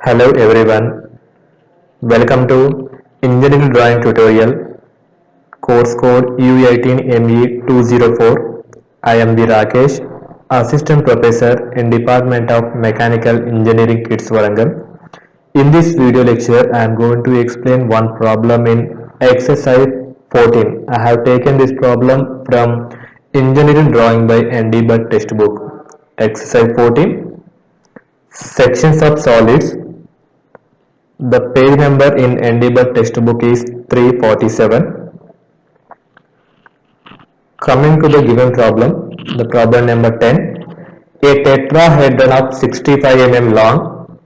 Hello everyone, welcome to Engineering Drawing Tutorial, course code UE18ME204. I am the Rakesh, Assistant Professor in Department of Mechanical Engineering, Kids Warangal. In this video lecture, I am going to explain one problem in exercise 14. I have taken this problem from Engineering Drawing by ND Bhatt textbook. Exercise 14, Sections of Solids. The page number in ND Bhatt textbook is 347. Coming to the given problem, the problem number 10. A tetrahedron of 65 mm long,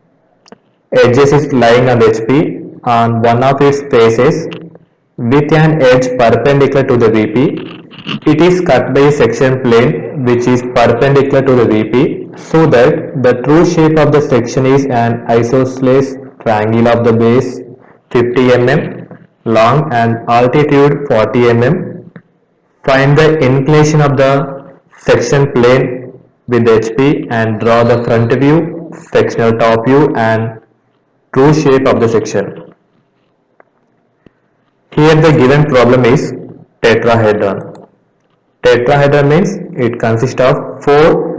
edges is lying on HP on one of its faces with an edge perpendicular to the VP. It is cut by a section plane which is perpendicular to the VP so that the true shape of the section is an isosceles triangle of the base 50 mm long and altitude 40 mm. Find the inclination of the section plane with HP and draw the front view, sectional top view and true shape of the section. Here the given problem is tetrahedron. Tetrahedron means it consists of 4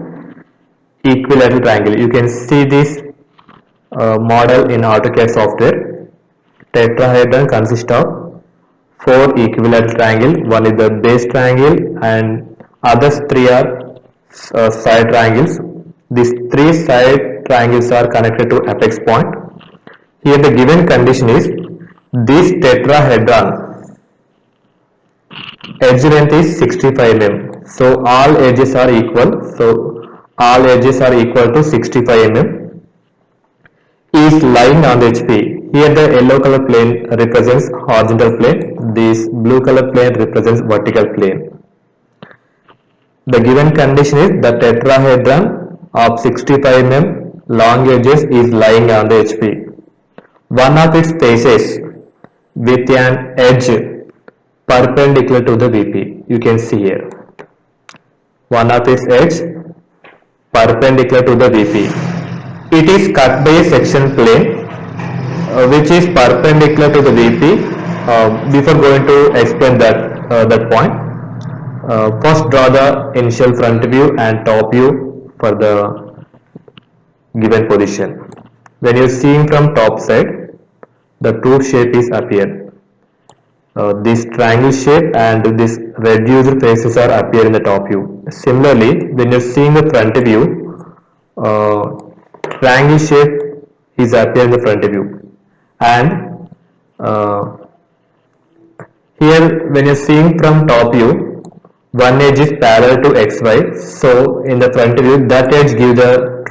equilateral triangles. You can see this model in AutoCAD software. Tetrahedron consists of 4 equilateral triangles. One is the base triangle and others 3 are side triangles. These 3 side triangles are connected to apex point. Here the given condition is this tetrahedron edge length is 65 mm. So all edges are equal. So all edges are equal to 65 mm. Is lying on the HP. Here the yellow color plane represents horizontal plane. This blue color plane represents vertical plane. The given condition is the tetrahedron of 65 mm long edges is lying on the HP. One of its faces with an edge perpendicular to the VP. You can see here. One of its edge perpendicular to the VP. It is cut by a section plane which is perpendicular to the VP. Before going to explain that point, first draw the initial front view and top view for the given position. When you are seeing from top side, the true shape is appear. This triangle shape and this reduced faces are appear in the top view. Similarly, when you are seeing the front view, triangle shape is appear in the front view. And here when you are seeing from top view, one edge is parallel to XY. So in the front view, that edge gives the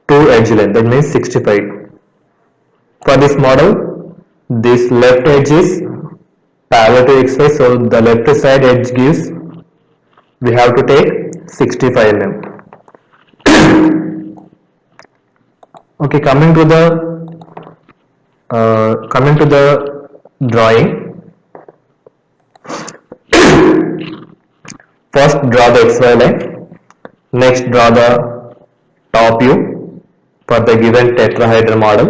true edge length, that means 65. For this model, this left edge is parallel to XY, so the left side edge gives, we have to take 65 mm. Okay, coming to the drawing. First draw the XY line, next draw the top view for the given tetrahedron model.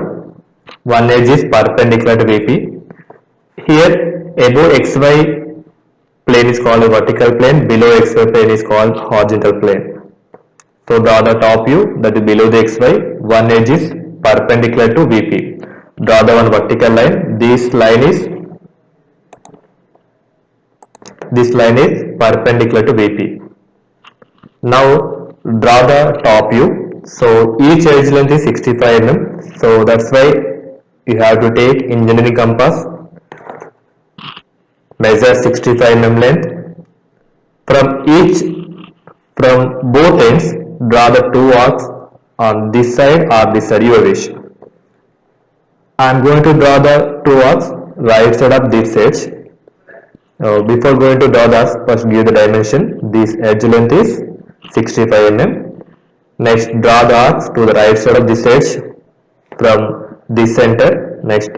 One edge is perpendicular to VP. Here above XY plane is called a vertical plane, below XY plane is called horizontal plane. So draw the top view, that is below the XY, one edge is perpendicular to VP. Draw the one vertical line, this line is perpendicular to VP. Now draw the top view. So each edge length is 65 mm. So that's why you have to take engineering compass, measure 65 mm length. From both ends, draw the 2 arcs on this side or this side, your wish. I am going to draw the 2 arcs right side of this edge. Before going to draw this, first give the dimension. This edge length is 65 mm. Next draw the arcs to the right side of this edge from this center. Next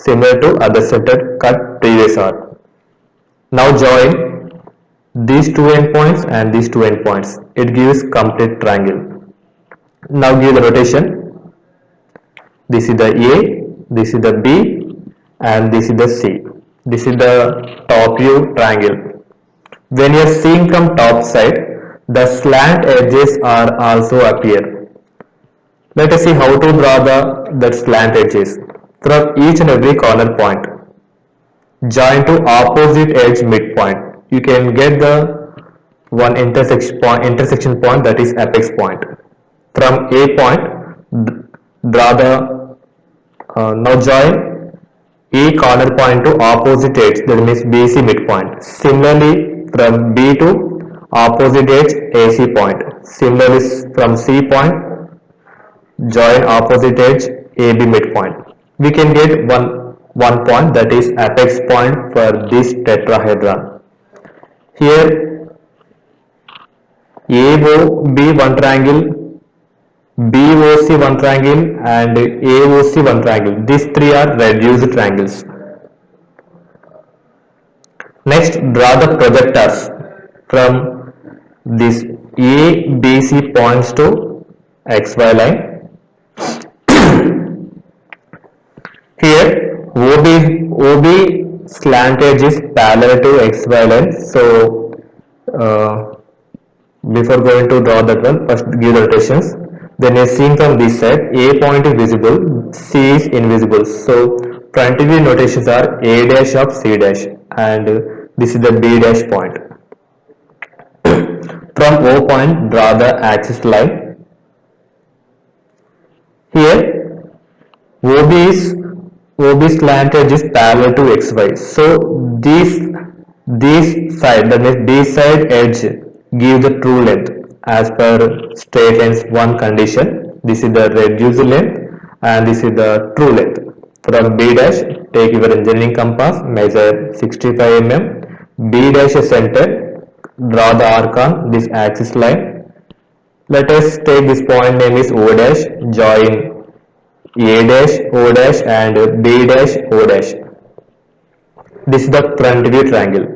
similar to other center, cut previous arc. Now join these 2 endpoints and these 2 endpoints. It gives complete triangle. Now give the rotation. This is the A, this is the B, and this is the C. This is the top view triangle. When you are seeing from top side, the slant edges are also appear. Let us see how to draw the slant edges. From each and every corner point, join to opposite edge midpoint. You can get the one intersection point, that is apex point. From A point, draw the now join A corner point to opposite edge, that means BC midpoint. Similarly, from B to opposite edge AC point. Similarly, from C point, join opposite edge AB midpoint. We can get one point, that is apex point for this tetrahedron. Here AOB one triangle, BOC one triangle, and AOC one triangle. These three are reduced triangles. Next, draw the projectors from this ABC points to XY line. Here OB slant edge is parallel to XY line. So before going to draw that one, first give the rotations. Then you are seeing from this side, A point is visible, C is invisible. So front view notations are A dash of C dash, and this is the B dash point. From O point, draw the axis line. Here OB slant edge is parallel to XY. So this side, that means this side edge, give the true length as per straight lines one condition. This is the reduced length and this is the true length. From B dash, take your engineering compass, measure 65 mm. B dash is center, draw the arc on this axis line. Let us take this point name is O dash, join A dash, O dash and B dash, O dash. This is the front view triangle.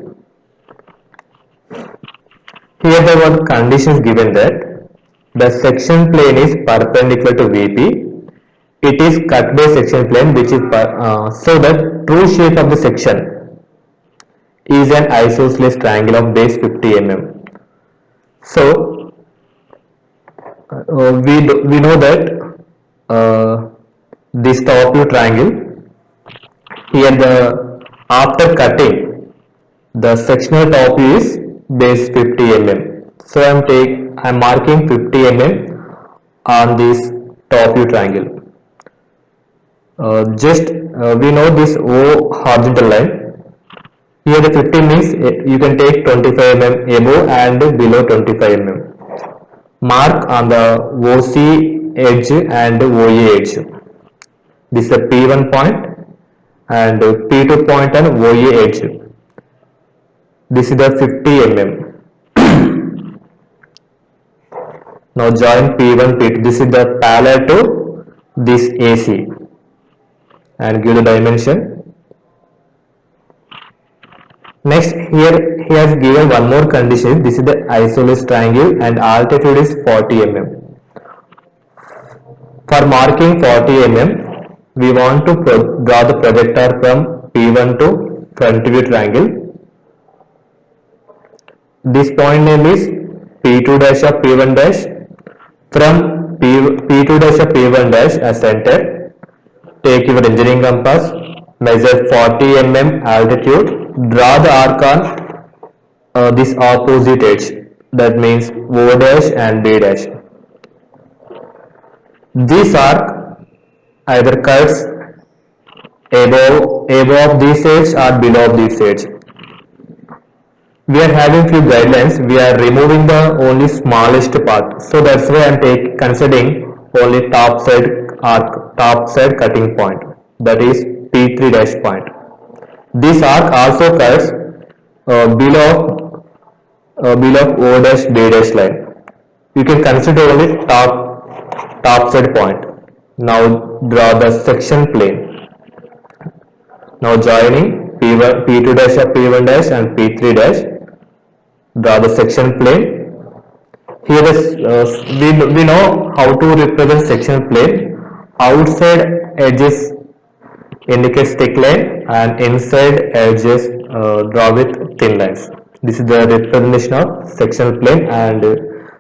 Here the one condition is given that the section plane is perpendicular to VP. It is cut by section plane, which is so the true shape of the section is an isosceles triangle of base 50 mm. So we know that this top view triangle, here after cutting, the sectional top view is base 50 mm. So I am marking 50 mm on this top view triangle. We know this O horizontal line. Here the 50 means you can take 25 mm above and below 25 mm. Mark on the OC edge and OA edge. This is the P1 point and P2 point and OA edge. This is the 50 mm. Now join P1, P2. This is the parallel to this AC and give the dimension. Next, here he has given one more condition. This is the isosceles triangle and altitude is 40 mm. For marking 40 mm, we want to draw the projector from P1 to front view triangle. This point name is P2 dash of P1 dash. From P2 dash of P1 dash as center, take your engineering compass, measure 40 mm altitude, draw the arc on this opposite edge, that means O dash and B dash. This arc either cuts above this edge or below this edge. We are having few guidelines. We are removing the only smallest part, so that's why I am considering only top side cutting point, that is P3 dash point. This arc also cuts below O dash B dash line. You can consider only top side point. Now draw the section plane. Now joining P2 dash of P1 dash and P3 dash. Draw the section plane. Here we know how to represent section plane. Outside edges indicates thick line and inside edges draw with thin lines. This is the representation of sectional plane and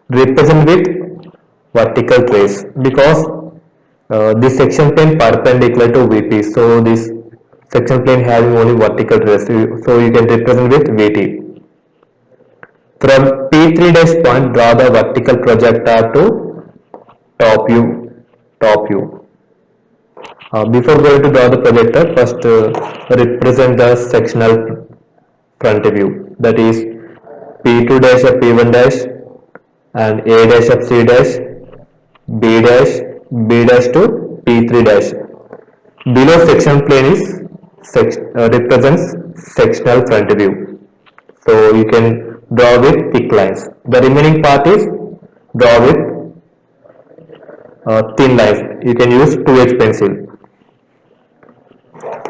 represent with vertical trace because this section plane perpendicular to VP. So this section plane having only vertical trace. So you can represent with VT. From P3 dash point, draw the vertical projector to top view. Before going to draw the projector, first represent the sectional front view. That is P2 dash of P1 dash and A dash of C dash, B dash to P3 dash. Below section plane is represents sectional front view. So you can draw with thick lines. The remaining part is draw with thin lines. You can use 2H pencil.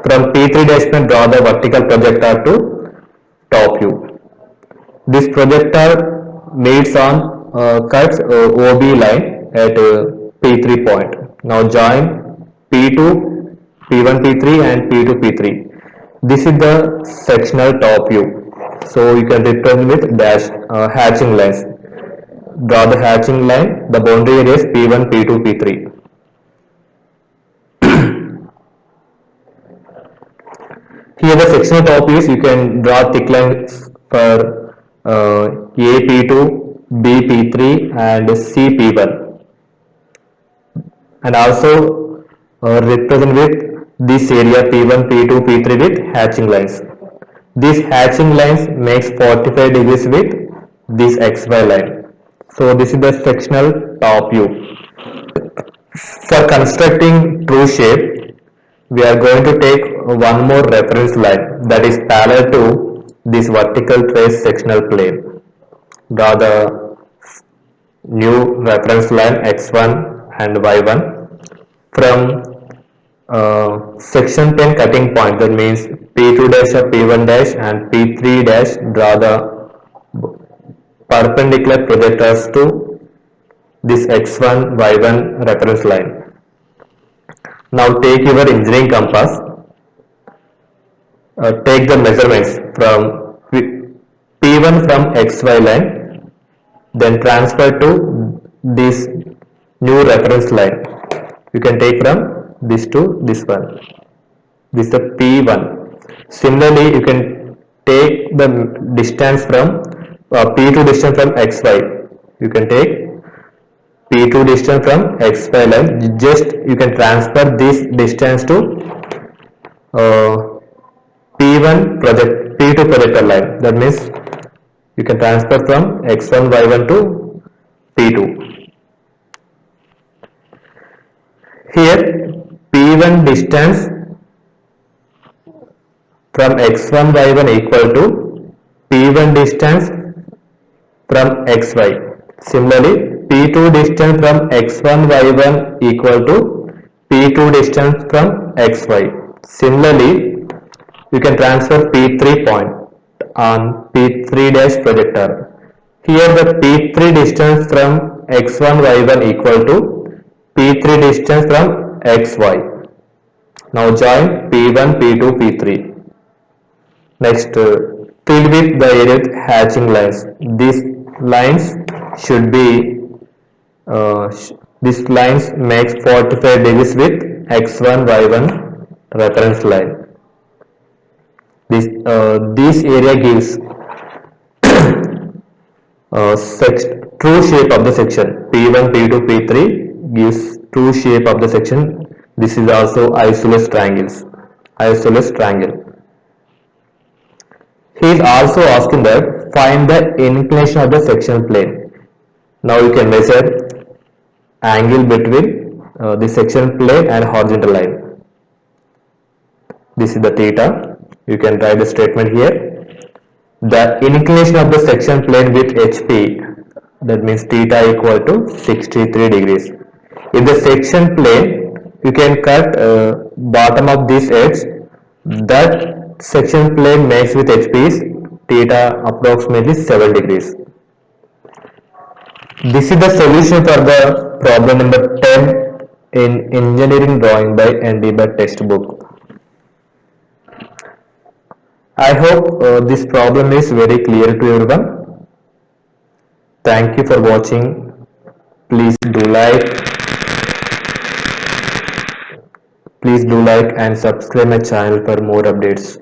From P3 dash point, draw the vertical projector to top view. This projector meets on cuts OB line at P3 point. Now join P2, P1, P3 and P2, P3. This is the sectional top view. So you can represent with dash hatching lines. Draw the hatching line. The boundary area is P1, P2, P3. Here the sectional top views, you can draw thick lines for A P2, B P3 and C P1, and also represent with this area P1, P2, P3 with hatching lines. These hatching lines makes 45 degrees with this XY line. So this is the sectional top view. For constructing true shape, we are going to take one more reference line that is parallel to this vertical trace sectional plane. Draw the new reference line x1 and y1 from section plane cutting point, that means P2 dash of P1 dash and P3 dash, draw the perpendicular projectors to this x1 y1 reference line. Now take your engineering compass, take the measurements from P1 from XY line, then transfer to this new reference line. You can take from this to this one. This is the P1. Similarly, you can take the distance from P2 distance from XY. You can take P2 distance from XY line, just you can transfer this distance to P2 projector line. That means you can transfer from X1 Y1 to P2. Here P1 distance from X1 Y1 equal to P1 distance from XY. Similarly, P2 distance from x1 y1 equal to P2 distance from xy. Similarly, you can transfer P3 point on P3 dash projector. Here the P3 distance from x1 y1 equal to P3 distance from xy. Now join P1, P2, P3. Next, fill with the area with hatching lines. These lines should be these lines makes 45 degrees with x1 y1 reference line. This area gives true shape of the section. P1, P2, P3 gives true shape of the section. This is also isosceles triangles. Isosceles triangle. He is also asking that find the inclination of the section plane. Now you can measure angle between the section plane and horizontal line. This is the theta. You can write the statement here. The inclination of the section plane with HP, that means theta equal to 63 degrees. In the section plane, you can cut bottom of this edge. That section plane makes with HP is theta approximately 7 degrees. This is the solution for the problem number 10 in engineering drawing by ND textbook. I hope this problem is very clear to everyone. Thank you for watching. Please do like and subscribe my channel for more updates.